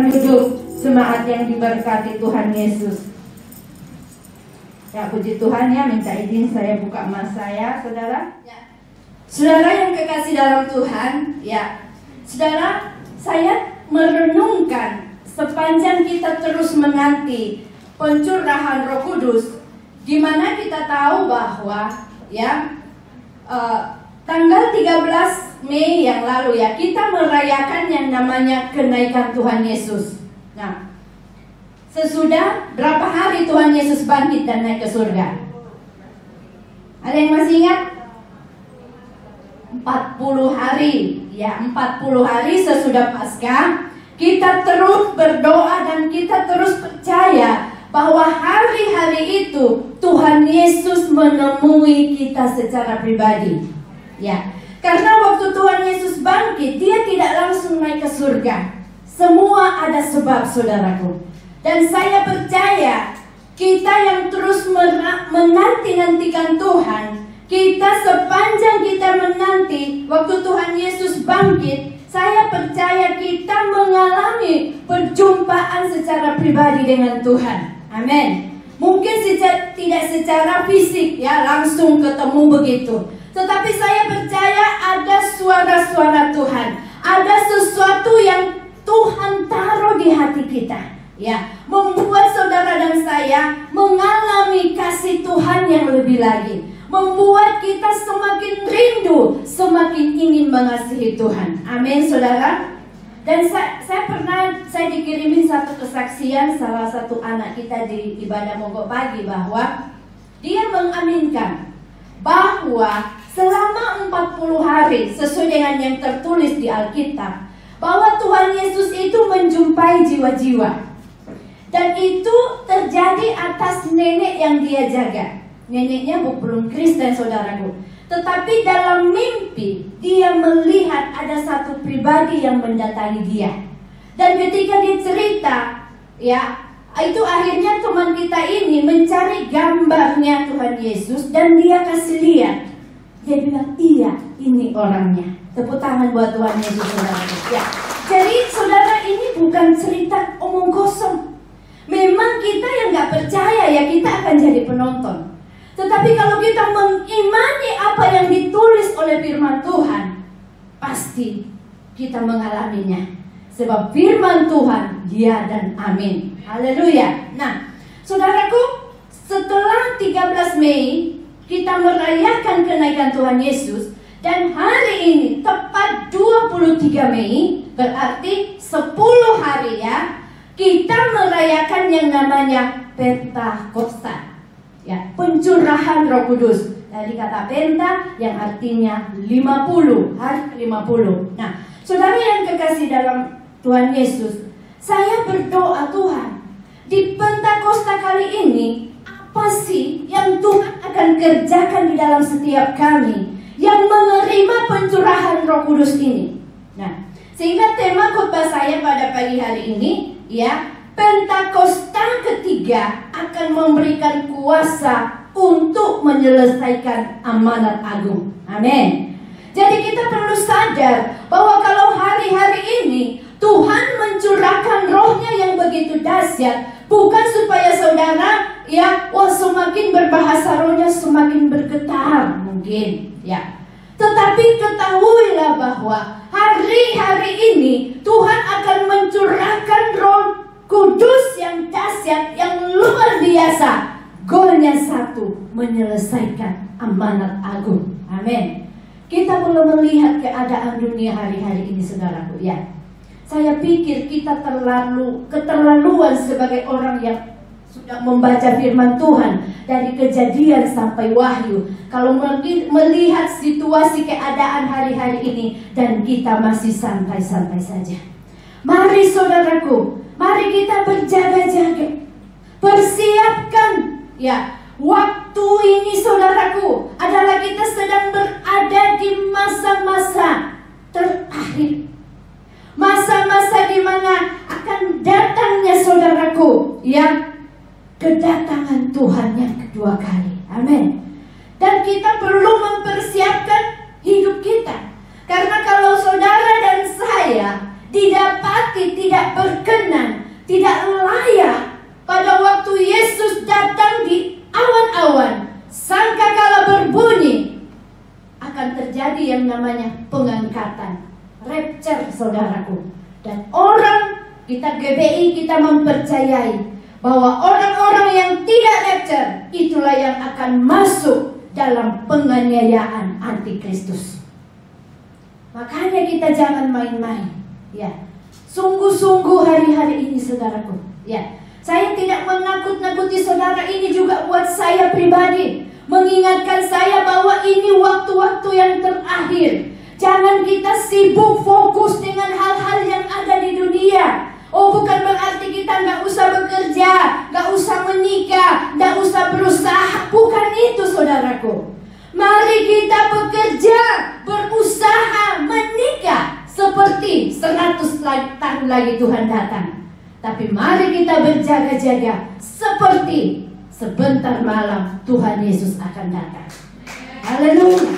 Silakan duduk, jemaat yang diberkati Tuhan Yesus. Ya, puji Tuhan ya, minta izin saya buka emas saya, saudara. Ya. Saudara yang kekasih dalam Tuhan, ya, saudara, saya merenungkan sepanjang kita terus menanti pencurahan Roh Kudus, di mana kita tahu bahwa ya tanggal 13 Mei yang lalu ya kita merayakan yang namanya kenaikan Tuhan Yesus. Nah, sesudah berapa hari Tuhan Yesus bangkit dan naik ke surga? Ada yang masih ingat? 40 hari. Ya, 40 hari sesudah Paskah, kita terus berdoa dan kita terus percaya bahwa hari-hari itu Tuhan Yesus menemui kita secara pribadi. Ya, karena waktu Tuhan Yesus bangkit, dia tidak langsung naik ke surga. Semua ada sebab, saudaraku. Dan saya percaya kita yang terus menanti-nantikan Tuhan, kita sepanjang kita menanti waktu Tuhan Yesus bangkit, saya percaya kita mengalami perjumpaan secara pribadi dengan Tuhan. Amin. Mungkin tidak secara fisik ya, langsung ketemu begitu. Tetapi saya percaya ada suara-suara Tuhan. Ada sesuatu yang Tuhan taruh di hati kita, ya, membuat saudara dan saya mengalami kasih Tuhan yang lebih lagi, membuat kita semakin rindu, semakin ingin mengasihi Tuhan. Amin, saudara. Dan saya dikirimin satu kesaksian salah satu anak kita di ibadah Mogok pagi, bahwa dia mengaminkan bahwa selama 40 hari sesuai dengan yang tertulis di Alkitab, bahwa Tuhan Yesus itu menjumpai jiwa-jiwa. Dan itu terjadi atas nenek yang dia jaga. Neneknya belum Kristen, saudaraku. Tetapi dalam mimpi dia melihat ada satu pribadi yang mendatangi dia. Dan ketika dia cerita, ya, itu akhirnya teman kita ini mencari gambarnya Tuhan Yesus dan dia kasih lihat. Dia bilang, iya, ini orangnya. Tepuk tangan buat Tuhan Yesus, saudara. Ya. Jadi saudara, ini bukan cerita omong kosong. Memang kita yang gak percaya ya, kita akan jadi penonton. Tetapi kalau kita mengimani apa yang ditulis oleh firman Tuhan, pasti kita mengalaminya. Sebab firman Tuhan, ya dan amin. Haleluya. Nah, saudaraku, setelah 13 Mei kita merayakan kenaikan Tuhan Yesus, dan hari ini tepat 23 Mei, berarti 10 hari ya, kita merayakan yang namanya Pentakosta. Ya, pencurahan Roh Kudus. Dari kata penta yang artinya 50, hari ke-50. Nah, saudara yang kekasih dalam Tuhan Yesus, saya berdoa, Tuhan, di Pentakosta kali ini, apa sih yang Tuhan akan kerjakan di dalam setiap kami yang menerima pencurahan Roh Kudus ini? Nah, sehingga tema khotbah saya pada pagi hari ini, ya, Pentakosta ketiga akan memberikan kuasa untuk menyelesaikan amanat agung. Amin. Jadi kita perlu sadar bahwa kalau hari-hari ini Tuhan mencurahkan rohnya yang begitu dahsyat, bukan supaya saudara ya, semakin berbahasa rohnya semakin bergetar mungkin ya. Tetapi ketahuilah bahwa hari-hari ini Tuhan akan mencurahkan Roh Kudus yang dahsyat, yang luar biasa. Goalnya satu, menyelesaikan amanat agung. Amin. Kita belum melihat keadaan dunia hari-hari ini, saudaraku ya. Saya pikir kita keterlaluan sebagai orang yang sudah membaca firman Tuhan dari Kejadian sampai Wahyu. Kalau melihat situasi keadaan hari-hari ini dan kita masih santai-santai saja. Mari saudaraku, mari kita berjaga-jaga. Persiapkan ya, waktu ini saudaraku adalah kita sedang berada di masa-masa terakhir. Masa-masa di mana akan datangnya saudaraku ya, kedatangan Tuhan yang kedua kali. Amin. Dan kita perlu mempersiapkan hidup kita. Karena kalau saudara dan saya didapati tidak berkenan yang namanya pengangkatan, rapture, saudaraku. Dan orang, kita GBI, kita mempercayai bahwa orang-orang yang tidak rapture itulah yang akan masuk dalam penganiayaan antikristus. Makanya kita jangan main-main, ya. Sungguh-sungguh hari-hari ini, saudaraku, ya. Saya tidak menakut-nakuti saudara, ini juga buat saya pribadi, mengingatkan saya bahwa ini waktu-waktu yang terakhir. Jangan kita sibuk fokus dengan hal-hal yang ada di dunia. Oh, bukan berarti kita nggak usah bekerja, nggak usah menikah, nggak usah berusaha. Bukan itu, saudaraku. Mari kita bekerja, berusaha, menikah seperti 100 tahun lagi Tuhan datang. Tapi mari kita berjaga-jaga seperti sebentar malam Tuhan Yesus akan datang. Haleluya.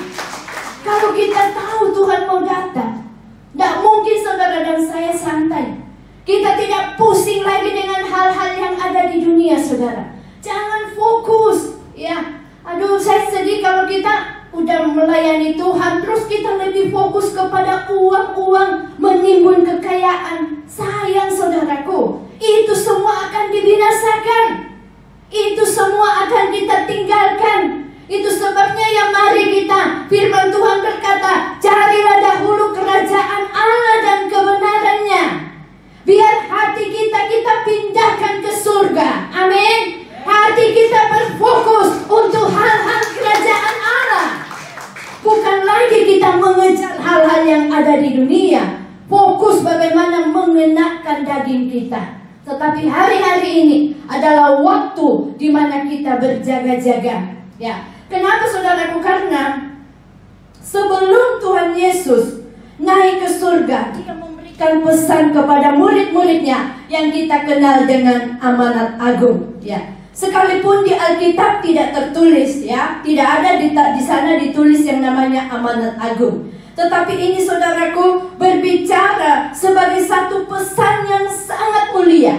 Kalau kita tahu Tuhan mau datang, tidak mungkin saudara dan saya santai. Kita tidak pusing lagi dengan hal-hal yang ada di dunia, saudara. Jangan fokus, ya. Aduh, saya sedih kalau kita udah melayani Tuhan, terus kita lebih fokus kepada uang-uang, menimbun kekayaan. Sayang, saudaraku, itu semua akan dibinasakan. Itu semua akan kita tinggalkan. Itu sebabnya ya mari kita, firman Tuhan berkata, carilah dahulu kerajaan Allah dan kebenarannya. Biar hati kita pindahkan ke surga. Amin. Hati kita berfokus untuk hal-hal kerajaan Allah. Bukan lagi kita mengejar hal-hal yang ada di dunia. Fokus bagaimana mengenakan daging kita. Tetapi hari-hari ini adalah waktu di mana kita berjaga-jaga. Ya, kenapa saudaraku? Karena sebelum Tuhan Yesus naik ke surga, Dia memberikan pesan kepada murid-muridnya yang kita kenal dengan amanat agung. Ya, sekalipun di Alkitab tidak tertulis, ya, tidak ada di sana ditulis yang namanya amanat agung. Tetapi ini, saudaraku, berbicara sebagai satu pesan yang sangat mulia,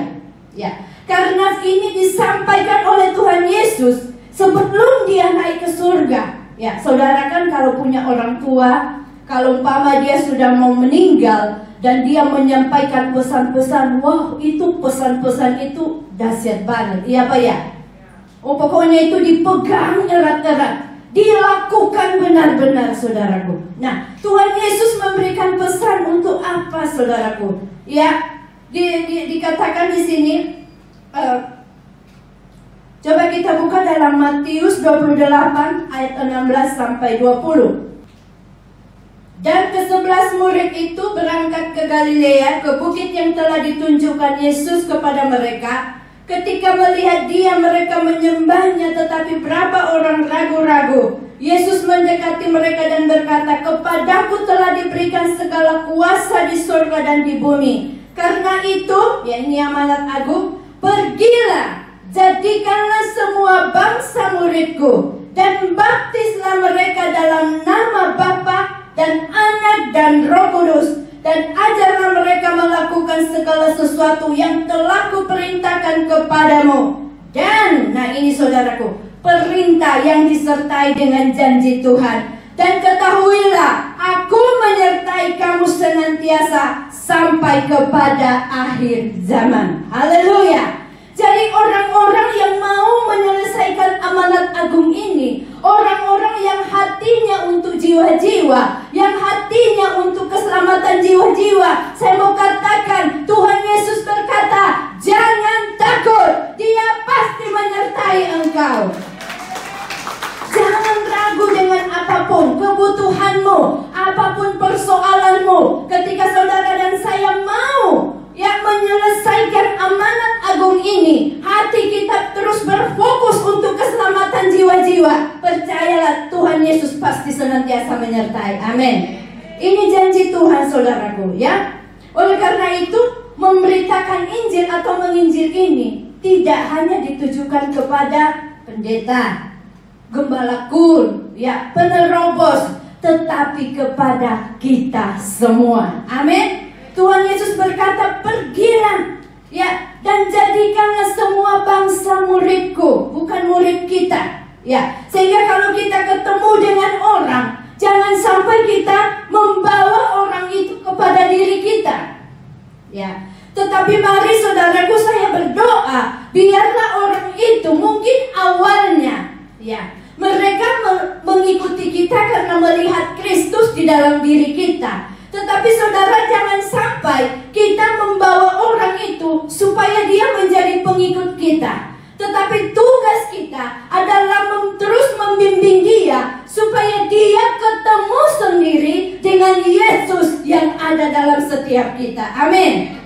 ya, karena ini disampaikan oleh Tuhan Yesus sebelum Dia naik ke surga. Ya, saudara kan kalau punya orang tua, kalau umpama dia sudah mau meninggal dan dia menyampaikan pesan-pesan, wah, itu pesan-pesan itu dahsyat banget, iya Pak ya? Oh, pokoknya itu dipegang erat-erat, dilakukan benar-benar, saudaraku. Nah, Tuhan Yesus memberikan pesan untuk apa, saudaraku? Ya, dikatakan di sini, coba kita buka dalam Matius 28 ayat 16 sampai 20. Dan ke-11 murid itu berangkat ke Galilea, ke bukit yang telah ditunjukkan Yesus kepada mereka. Ketika melihat Dia, mereka menyembahnya, tetapi berapa orang ragu-ragu. Yesus mendekati mereka dan berkata, kepadaku telah diberikan segala kuasa di surga dan di bumi. Karena itu, ya ini amanat agung, pergilah, jadikanlah semua bangsa muridku, dan baptislah mereka dalam nama Bapa dan Anak dan Roh Kudus, dan ajarlah mereka melakukan segala sesuatu yang telah kuperintahkan kepadamu. Dan, nah ini saudaraku, perintah yang disertai dengan janji Tuhan. Dan ketahuilah, aku menyertai kamu senantiasa sampai kepada akhir zaman. Haleluya. Jadi orang-orang yang mau menyelesaikan amanat agung ini, orang-orang yang hatinya untuk jiwa-jiwa, yang hatinya untuk keselamatan jiwa-jiwa, saya mau katakan, Tuhan Yesus berkata, jangan takut, Dia pasti menyertai engkau. Jangan ragu dengan apapun kebutuhanmu, apapun persoalanmu. Ketika saudara dan saya mau menyelesaikan amanat agung ini, hati kita terus berfokus untuk keselamatan jiwa-jiwa, percayalah Tuhan Yesus pasti senantiasa menyertai. Amin. Ini janji Tuhan, saudaraku, ya. Oleh karena itu, memberitakan Injil atau menginjil ini tidak hanya ditujukan kepada pendeta, gembala kul, ya, penerobos, tetapi kepada kita semua. Amin. Tuhan Yesus berkata, pergilah, ya, dan jadikanlah semua bangsa muridku, bukan murid kita, ya. Sehingga kalau kita ketemu dengan orang, jangan jangan sampai kita membawa orang itu kepada diri kita. Ya, tetapi mari saudaraku, saya berdoa biarlah orang itu mungkin awalnya ya mereka mengikuti kita karena melihat Kristus di dalam diri kita. Tetapi saudara, jangan sampai kita membawa orang itu supaya dia menjadi pengikut kita. Tetapi tugas kita adalah terus membimbing dia supaya dia ketemu sendiri dengan Yesus yang ada dalam setiap kita. Amin.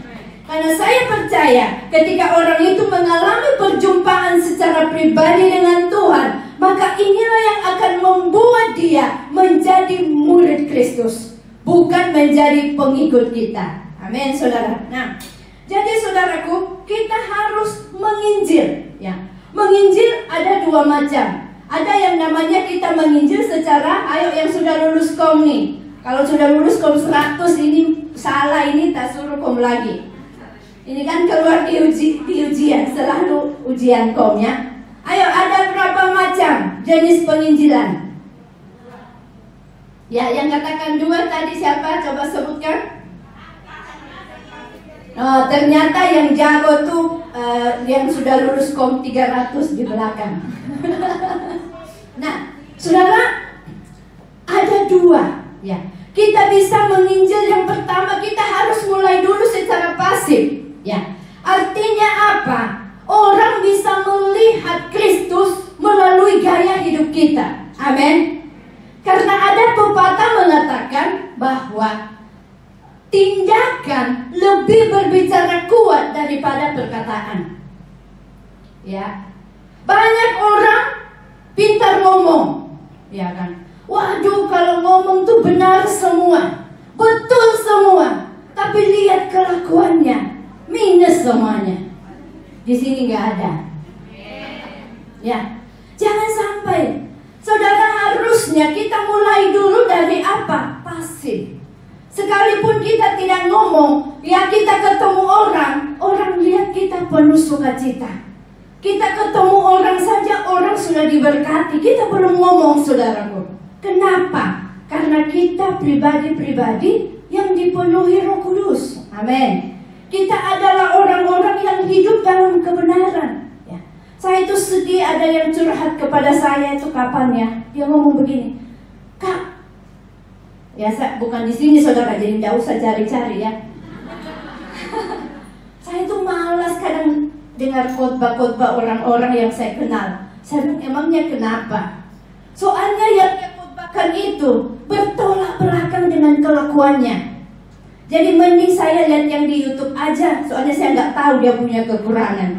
Karena saya percaya ketika orang itu mengalami perjumpaan secara pribadi dengan Tuhan, maka inilah yang akan membuat dia menjadi murid Kristus, bukan menjadi pengikut kita. Amin, saudara. Nah, jadi saudaraku, kita harus menginjil. Ya, menginjil ada dua macam. Ada yang namanya kita menginjil secara, ayo yang sudah lulus kom nih. Kalau sudah lulus kom 100 ini salah, ini tak suruh kom lagi. Ini kan keluar di ujian, selalu ujian kom ya. Ayo, ada berapa macam jenis penginjilan? Ya, yang katakan dua tadi siapa? Coba sebutkan. Oh, ternyata yang jago tuh yang sudah lulus kom 300 di belakang. Nah, saudara, ada dua. Ya, kita bisa menginjil. Yang pertama, kita harus mulai dulu secara pasif. Ya, artinya apa? Orang bisa melihat Kristus melalui gaya hidup kita. Amin. Karena ada pepatah mengatakan bahwa tindakan lebih berbicara kuat daripada perkataan. Ya, banyak orang pintar ngomong, ya kan? Waduh, kalau ngomong tuh benar semua, betul semua, tapi lihat kelakuannya minus semuanya. Di sini nggak ada. Ya, jangan sampai. Saudara, harusnya kita mulai dulu dari apa? Pasif. Sekalipun kita tidak ngomong, ya kita ketemu orang, orang lihat kita penuh sukacita. Kita ketemu orang saja, orang sudah diberkati. Kita belum ngomong, saudaraku. Kenapa? Karena kita pribadi-pribadi yang dipenuhi Roh Kudus. Amin. Kita adalah orang-orang yang hidup dalam kebenaran. Ya. Saya itu sedih, ada yang curhat kepada saya itu kapan ya? Dia ngomong begini, Kak, ya bukan di sini saudara, jadi tidak usah cari-cari ya. Saya itu malas kadang dengar khotbah-khotbah orang-orang yang saya kenal. Saya bilang, emangnya kenapa? Soalnya yang dia khotbahkan itu bertolak belakang dengan kelakuannya. Jadi mending saya lihat yang di YouTube aja, soalnya saya nggak tahu dia punya kekurangan.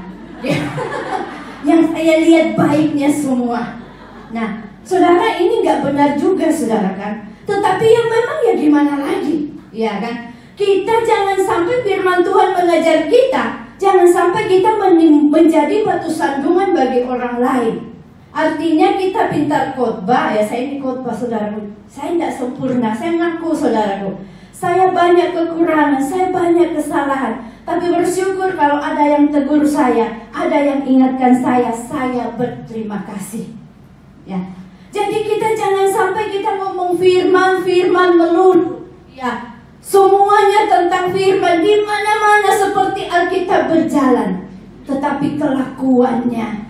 Yang saya lihat baiknya semua. Nah, saudara, ini nggak benar juga, saudara kan? Tetapi yang memang ya gimana lagi, ya kan? Kita jangan sampai firman Tuhan mengajar kita, jangan sampai kita menjadi batu sandungan bagi orang lain. Artinya kita pintar khotbah, ya saya ini khotbah saudaraku. Saya tidak sempurna, saya mengaku saudaraku. Saya banyak kekurangan, saya banyak kesalahan. Tapi bersyukur kalau ada yang tegur saya, ada yang ingatkan saya berterima kasih. Ya. Jadi kita jangan sampai kita ngomong firman melulu. Ya. Semuanya tentang firman, di mana-mana seperti Alkitab berjalan. Tetapi kelakuannya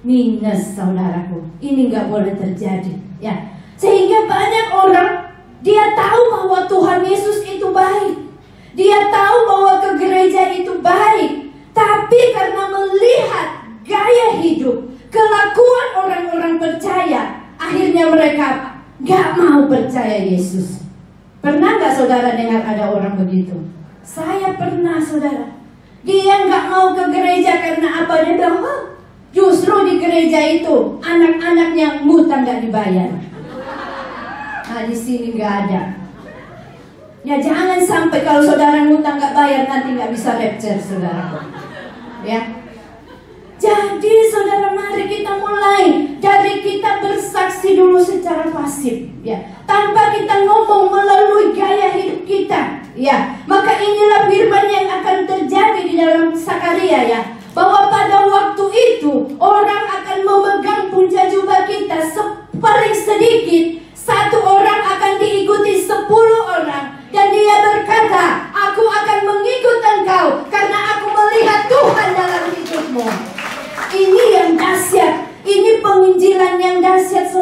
minus, saudaraku. Ini nggak boleh terjadi. Ya. Sehingga banyak orang, dia tahu bahwa Tuhan Yesus itu baik. Dia tahu bahwa ke gereja itu baik. Tapi karena melihat gaya hidup, kelakuan orang-orang percaya, akhirnya mereka gak mau percaya Yesus. Pernah gak saudara dengar ada orang begitu? Saya pernah, saudara. Dia gak mau ke gereja karena apa? Dia bilang, justru di gereja itu anak-anaknya ngutang gak dibayar. Nah, di sini nggak ada. Ya, jangan sampai kalau saudara ngutang nggak bayar nanti nggak bisa rapture, saudara. Ya. Jadi saudara, mari kita mulai dari kita bersaksi dulu secara pasif, ya, tanpa kita ngomong melalui gaya hidup kita, ya. Maka inilah firman yang akan terjadi di dalam Sakaria, ya, bahwa pada waktu itu orang akan memegang punca jubah kita paling sedikit. Satu orang akan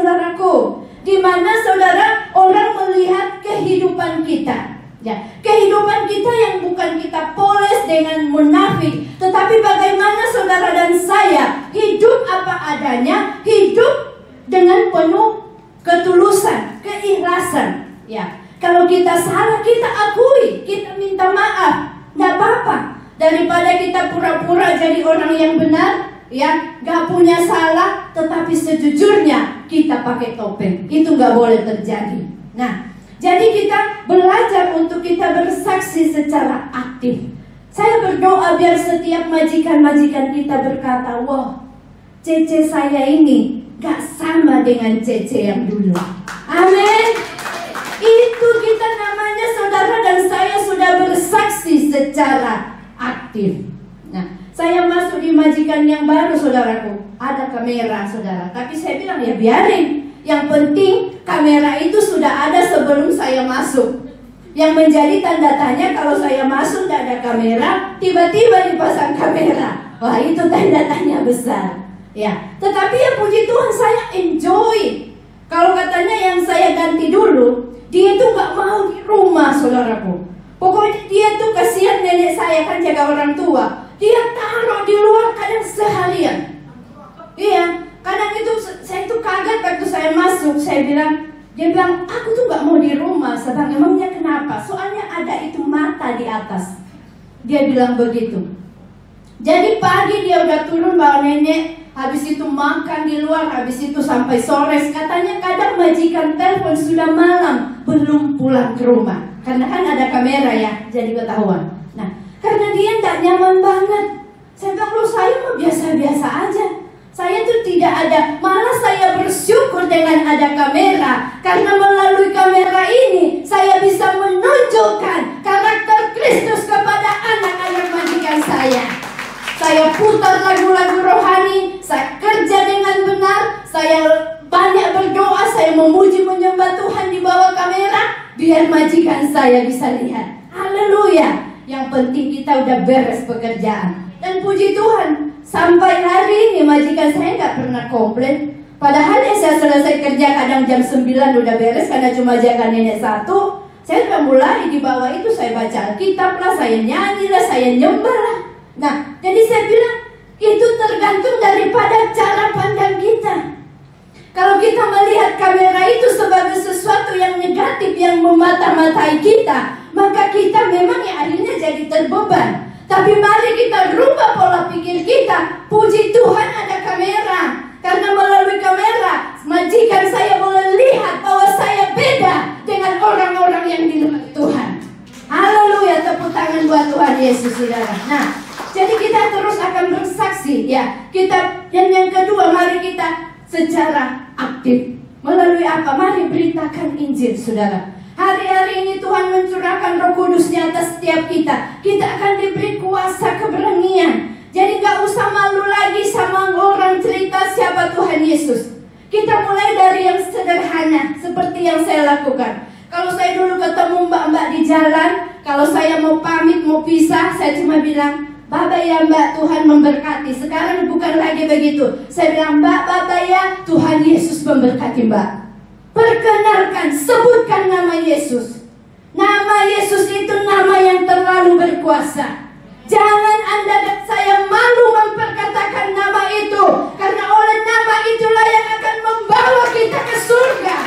saudaraku. Di mana saudara orang melihat kehidupan kita. Ya, kehidupan kita yang bukan kita poles dengan munafik, tetapi bagaimana saudara dan saya hidup apa adanya, hidup dengan penuh ketulusan, keikhlasan. Ya, kalau kita salah kita akui, kita minta maaf, nggak apa-apa. Daripada kita pura-pura jadi orang yang benar, ya, nggak punya salah, tetapi sejujurnya kita pakai topeng. Itu nggak boleh terjadi. Nah, jadi kita belajar untuk kita bersaksi secara aktif. Saya berdoa biar setiap majikan-majikan kita berkata, wah, Cece saya ini gak sama dengan Cece yang dulu. Amin. Itu kita namanya saudara dan saya sudah bersaksi secara aktif. Nah, saya masuk di majikan yang baru saudaraku, ada kamera saudara. Tapi saya bilang ya biarin. Yang penting kamera itu sudah ada sebelum saya masuk. Yang menjadi tanda tanya kalau saya masuk tidak ada kamera, tiba-tiba dipasang kamera. Wah, itu tanda tanya besar. Ya, tetapi ya puji Tuhan saya enjoy. Kalau katanya yang saya ganti dulu, dia tuh gak mau di rumah saudaraku. Pokoknya dia tuh kasihan nenek saya kan jaga orang tua. Dia taruh di luar kadang seharian. Iya. Kadang itu saya tuh kaget waktu saya masuk. Dia bilang, aku tuh gak mau di rumah. Sebab emangnya kenapa? Soalnya ada itu mata di atas. Dia bilang begitu. Jadi pagi dia udah turun bawa nenek, habis itu makan di luar, habis itu sampai sore. Katanya kadang majikan telepon sudah malam belum pulang ke rumah. Karena kan ada kamera ya, jadi ketahuan. Nah, karena dia gak nyaman banget. Saya bilang, loh saya mah biasa-biasa aja. Saya tuh tidak ada, malah saya bersyukur dengan ada kamera. Karena melalui kamera ini saya bisa menunjukkan karakter Kristus kepada anak-anak majikan saya. Saya putar lagu-lagu rohani, saya kerja dengan benar, saya banyak berdoa, saya memuji menyembah Tuhan di bawah kamera, biar majikan saya bisa lihat. Haleluya. Yang penting kita udah beres pekerjaan. Dan puji Tuhan, sampai hari ini majikan saya nggak pernah komplain. Padahal ya saya selesai kerja kadang jam 9 udah beres karena cuma jaga nenek satu. Saya sudah mulai di bawah itu saya baca Alkitab lah, saya nyanyi lah, saya nyembah lah. Nah, jadi saya bilang itu tergantung daripada cara pandang kita. Kalau kita melihat kamera itu sebagai sesuatu yang negatif yang memata-matai kita, maka kita memang ya akhirnya jadi terbeban. Tapi mari kita rubah pola pikir kita. Puji Tuhan ada kamera. Karena melalui kamera majikan saya boleh lihat bahwa saya beda dengan orang-orang yang di luar Tuhan. Haleluya, tepuk tangan buat Tuhan Yesus saudara. Nah, jadi kita terus akan bersaksi ya. Dan yang kedua, mari kita secara aktif. Melalui apa? Mari beritakan Injil saudara. Hari-hari ini Tuhan mencurahkan Roh Kudus di atas setiap kita. Kita akan diberi kuasa keberanian. Jadi gak usah malu lagi sama orang cerita siapa Tuhan Yesus. Kita mulai dari yang sederhana, seperti yang saya lakukan. Kalau saya dulu ketemu mbak-mbak di jalan, kalau saya mau pamit, mau pisah, saya cuma bilang, Bapak ya Mbak, Tuhan memberkati. Sekarang bukan lagi begitu. Saya bilang, Mbak, Bapak ya, Tuhan Yesus memberkati Mbak. Perkenalkan, sebutkan nama Yesus. Nama Yesus itu nama yang terlalu berkuasa. Jangan Anda dan saya malu memperkatakan nama itu, karena oleh nama itulah yang akan membawa kita ke surga.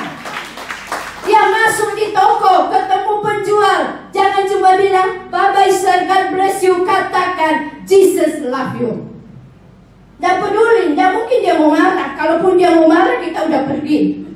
Ya, masuk di toko, ketemu penjual, jangan cuma bilang, Bye-bye sir, God bless you. Katakan, Jesus love you. Tidak peduli, tidak mungkin dia mau marah. Kalaupun dia mau marah, kita udah pergi.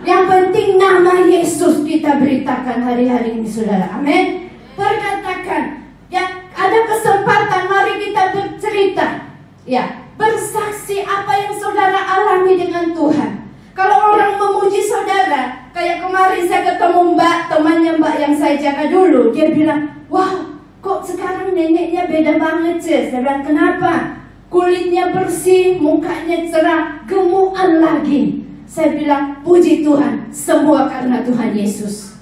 Yang penting nama Yesus kita beritakan hari-hari ini saudara. Amin. Perkatakan. Ya, ada kesempatan mari kita bercerita. Ya, bersaksi apa yang saudara alami dengan Tuhan. Kalau orang memuji saudara, kayak kemarin saya ketemu Mbak, temannya Mbak yang saya jaga dulu. Dia bilang, wah, kok sekarang neneknya beda banget sih. Saya bilang, kenapa? Kulitnya bersih, mukanya cerah, gemukan lagi. Saya bilang, puji Tuhan, semua karena Tuhan Yesus.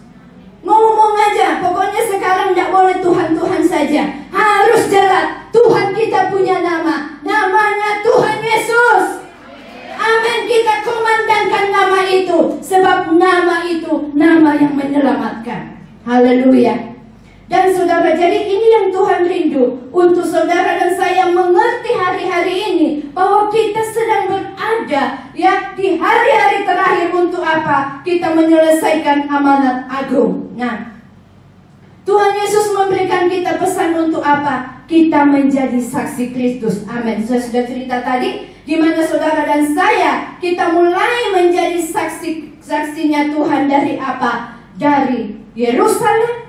Ngomong aja, pokoknya sekarang tidak boleh Tuhan-Tuhan saja. Harus jelas, Tuhan kita punya nama. Namanya Tuhan Yesus. Amin, kita kumandangkan nama itu. Sebab nama itu nama yang menyelamatkan. Haleluya. Dan saudara, jadi ini yang Tuhan rindu untuk saudara dan saya mengerti hari-hari ini, bahwa kita sedang berada ya di hari-hari terakhir untuk apa? Kita menyelesaikan amanat agung. Nah, Tuhan Yesus memberikan kita pesan untuk apa? Kita menjadi saksi Kristus. Amin. Saya sudah cerita tadi, di mana saudara dan saya kita mulai menjadi saksinya Tuhan dari apa? Dari Yerusalem,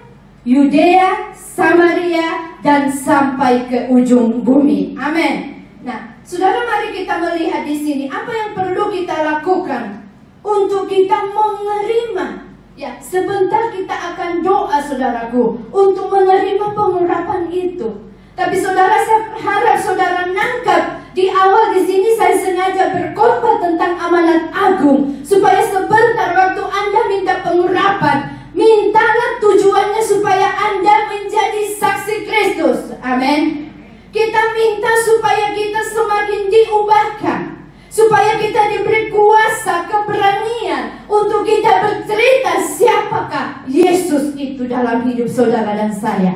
Yudea, Samaria, dan sampai ke ujung bumi. Amin. Nah, saudara, mari kita melihat di sini apa yang perlu kita lakukan untuk kita menerima. Ya, sebentar kita akan doa, saudaraku, untuk menerima pengurapan itu. Tapi saudara, saya harap saudara nangkap di awal di sini saya sengaja berkhotbah tentang amanat agung, supaya sebentar waktu Anda minta pengurapan, mintalah tujuannya supaya Anda menjadi saksi Kristus. Amin. Kita minta supaya kita semakin diubahkan, supaya kita diberi kuasa, keberanian untuk kita bercerita siapakah Yesus itu dalam hidup saudara dan saya.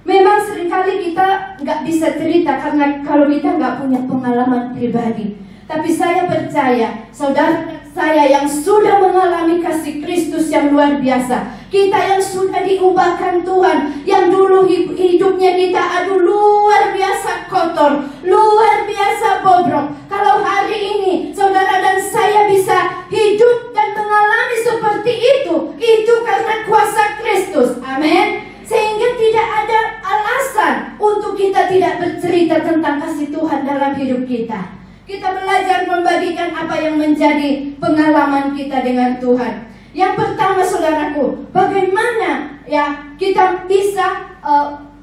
Memang seringkali kita nggak bisa cerita karena kalau kita nggak punya pengalaman pribadi. Tapi saya percaya saudara dan saya yang sudah mengalami kasih Kristus yang luar biasa, kita yang sudah diubahkan Tuhan, yang dulu hidupnya kita luar biasa kotor, luar biasa bobrok. Kalau hari ini saudara dan saya bisa hidup dan mengalami seperti itu karena kuasa Kristus. Amin. Sehingga tidak ada alasan untuk kita tidak bercerita tentang kasih Tuhan dalam hidup kita. Kita belajar membagikan apa yang menjadi pengalaman kita dengan Tuhan. Yang pertama, saudaraku, bagaimana ya kita bisa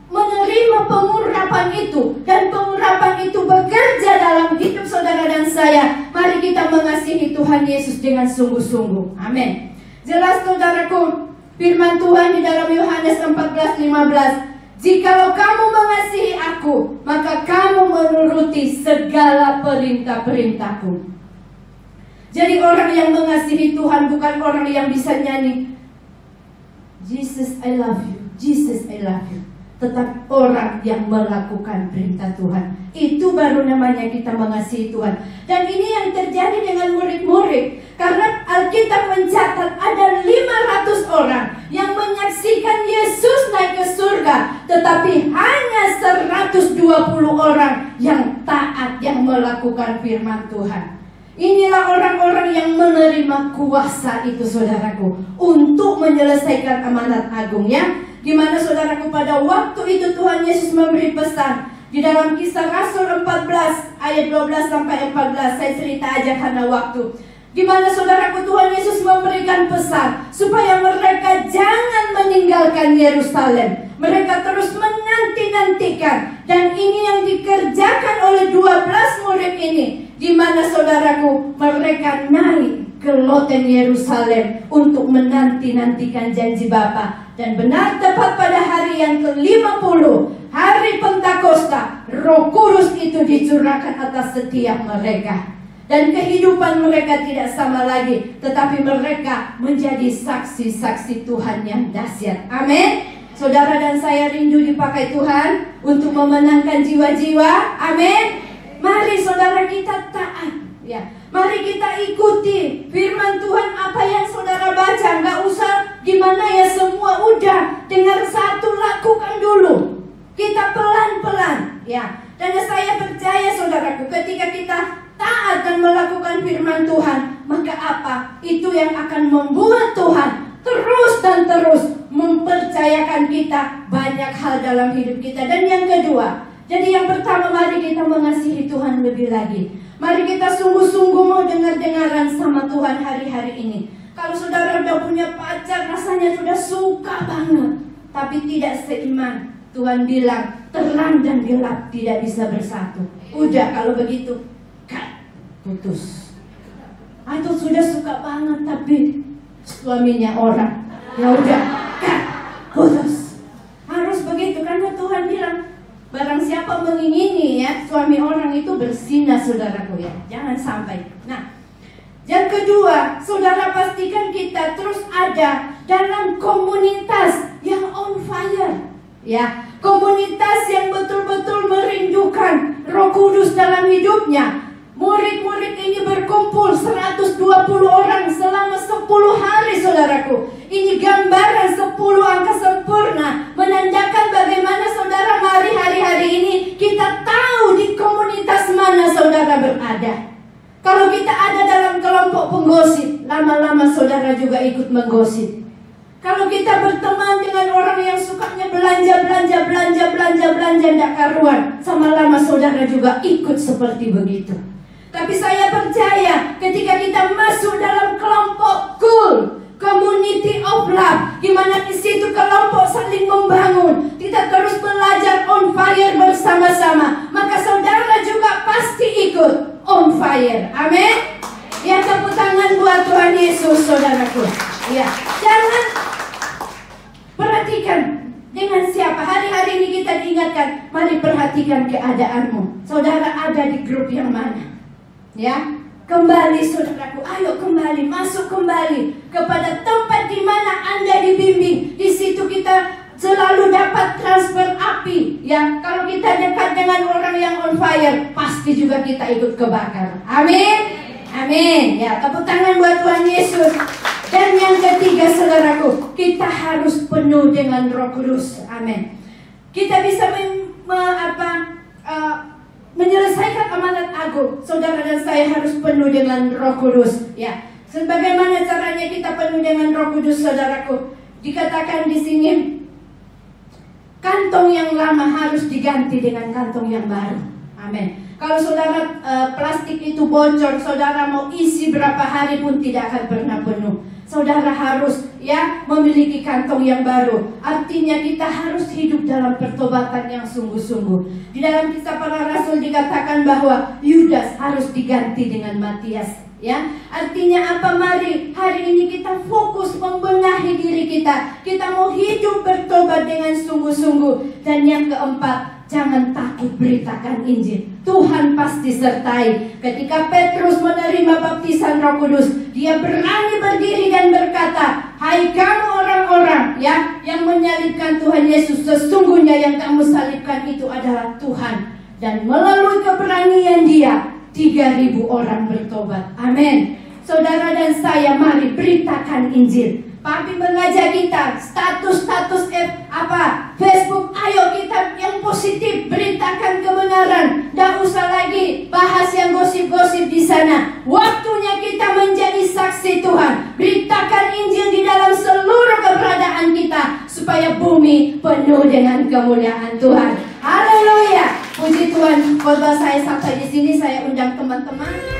menerima pengurapan itu, dan pengurapan itu bekerja dalam hidup saudara dan saya. Mari kita mengasihi Tuhan Yesus dengan sungguh-sungguh. Amin. Jelas, saudaraku, firman Tuhan di dalam Yohanes 14:15, jikalau kamu mengasihi aku, maka kamu menuruti segala perintah-perintahku. Jadi orang yang mengasihi Tuhan bukan orang yang bisa nyanyi Jesus I love you, Jesus I love you, tetapi orang yang melakukan perintah Tuhan. Itu baru namanya kita mengasihi Tuhan. Dan ini yang terjadi dengan murid-murid, karena Alkitab mencatat ada 500 orang yang menyaksikan Yesus naik ke surga, tetapi hanya 120 orang yang taat, yang melakukan firman Tuhan. Inilah orang-orang yang menerima kuasa itu, saudaraku, untuk menyelesaikan amanat agungnya. Di mana, saudaraku, pada waktu itu Tuhan Yesus memberi pesan di dalam Kisah Rasul 14 ayat 12 sampai 14. Saya cerita aja karena waktu. Di mana, saudaraku, Tuhan Yesus memberikan pesan supaya mereka jangan meninggalkan Yerusalem. Mereka terus menanti-nantikan. Dan ini yang dikerjakan oleh 12 murid ini. Di mana, saudaraku, mereka naik ke loteng Yerusalem untuk menanti-nantikan janji Bapa. Dan benar tepat pada hari yang ke-50, hari Pentakosta, Roh Kudus itu dicurahkan atas setiap mereka. Dan kehidupan mereka tidak sama lagi, tetapi mereka menjadi saksi-saksi Tuhan yang dahsyat. Amin. Saudara dan saya rindu dipakai Tuhan untuk memenangkan jiwa-jiwa. Amin. Mari saudara kita taat, ya. Mari kita ikuti firman Tuhan, apa yang saudara baca. Nggak usah gimana ya semua, udah dengar satu lakukan dulu. Kita pelan-pelan, ya. Dan saya percaya, saudaraku, ketika kita taat dan melakukan firman Tuhan, maka apa? Itu yang akan membuat Tuhan terus dan terus mempercayakan kita banyak hal dalam hidup kita. Dan yang kedua, jadi yang pertama, mari kita mengasihi Tuhan lebih lagi. Mari kita sungguh-sungguh mau dengar-dengaran sama Tuhan hari-hari ini. Kalau saudara udah punya pacar, rasanya sudah suka banget, tapi tidak seiman. Tuhan bilang, terang dan gelap tidak bisa bersatu. Udah, kalau begitu, putus. Atau sudah suka banget, tapi suaminya orang, ya udah, putus. Harus begitu, karena Tuhan bilang, barang siapa siapa mengingini ya suami orang itu berzina, saudaraku ya. Jangan sampai. Nah, yang kedua, saudara pastikan kita terus ada dalam komunitas yang on fire. Ya, komunitas yang betul-betul merindukan Roh Kudus dalam hidupnya. Murid-murid ini berkumpul 120 orang selama 10 hari, saudaraku. Ini gambaran 10 angka sempurna, menandakan bagaimana saudara mari hari-hari ini kita tahu di komunitas mana saudara berada. Kalau kita ada dalam kelompok penggosip, lama-lama saudara juga ikut menggosip. Kalau kita berteman dengan orang yang sukanya belanja tidak karuan, sama lama saudara juga ikut seperti begitu. Tapi saya percaya ketika kita masuk dalam kelompok cool, community of love, di mana di situ kelompok saling membangun, kita terus belajar on fire bersama-sama, maka saudara juga pasti ikut on fire. Amin. Ya, tepuk tangan buat Tuhan Yesus, saudaraku. Ya, jangan perhatikan dengan siapa. Hari-hari ini kita diingatkan, mari perhatikan keadaanmu. Saudara ada di grup yang mana? Ya, kembali saudaraku, ayo kembali, masuk kembali kepada tempat di mana Anda dibimbing. Di situ kita selalu dapat transfer api. Ya, kalau kita dekat dengan orang yang on fire, pasti juga kita ikut kebakar. Amin. Amin. Ya, tepuk tangan buat Tuhan Yesus. Dan yang ketiga, saudaraku, kita harus penuh dengan Roh Kudus. Amin. Kita bisa menyelesaikan amanat agung. Saudara dan saya harus penuh dengan Roh Kudus. Ya, sebagaimana caranya kita penuh dengan Roh Kudus, saudaraku? Dikatakan di sini, kantong yang lama harus diganti dengan kantong yang baru. Amin. Kalau saudara plastik itu bocor, saudara mau isi berapa hari pun tidak akan pernah penuh. Saudara harus ya memiliki kantong yang baru. Artinya kita harus hidup dalam pertobatan yang sungguh-sungguh. Di dalam Kisah Para Rasul dikatakan bahwa Yudas harus diganti dengan Matias. Ya, artinya apa? Mari hari ini kita fokus membenahi diri kita. Kita mau hidup bertobat dengan sungguh-sungguh. Dan yang keempat, jangan takut beritakan Injil. Tuhan pasti sertai. Ketika Petrus menerima baptisan Roh Kudus, dia berani berdiri dan berkata, hai kamu orang-orang ya yang menyalibkan Tuhan Yesus, sesungguhnya yang kamu salibkan itu adalah Tuhan. Dan melalui keberanian dia, 3.000 orang bertobat. Amin. Saudara dan saya, mari beritakan Injil. Papi mengajak kita, status Facebook, ayo kita yang positif, beritakan kebenaran. Tidak usah lagi bahas yang gosip-gosip di sana. Waktunya kita menjadi saksi Tuhan. Beritakan Injil di dalam seluruh keberadaan kita, supaya bumi penuh dengan kemuliaan Tuhan. Haleluya. Puji Tuhan, khotbah saya sampai di sini. Saya undang teman-teman.